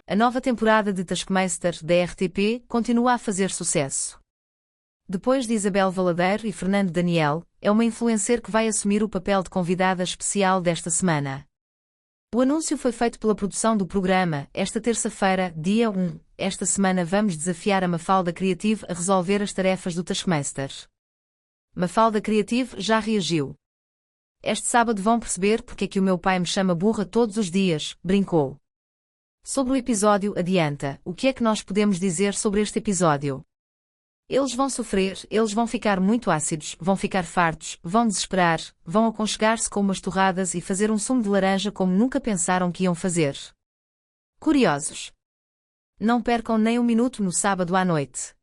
A nova temporada de Taskmaster da RTP continua a fazer sucesso. Depois de Isabel Valadeiro e Fernando Daniel, é uma influencer que vai assumir o papel de convidada especial desta semana. O anúncio foi feito pela produção do programa, esta terça-feira, dia 1. Esta semana vamos desafiar a Mafalda Creative a resolver as tarefas do Taskmaster. Mafalda Creative já reagiu. Este sábado vão perceber porque é que o meu pai me chama burra todos os dias, brincou. Sobre o episódio adianta, o que é que nós podemos dizer sobre este episódio? Eles vão sofrer, eles vão ficar muito ácidos, vão ficar fartos, vão desesperar, vão aconchegar-se com umas torradas e fazer um sumo de laranja como nunca pensaram que iam fazer. Curiosos? Não percam nem um minuto no sábado à noite.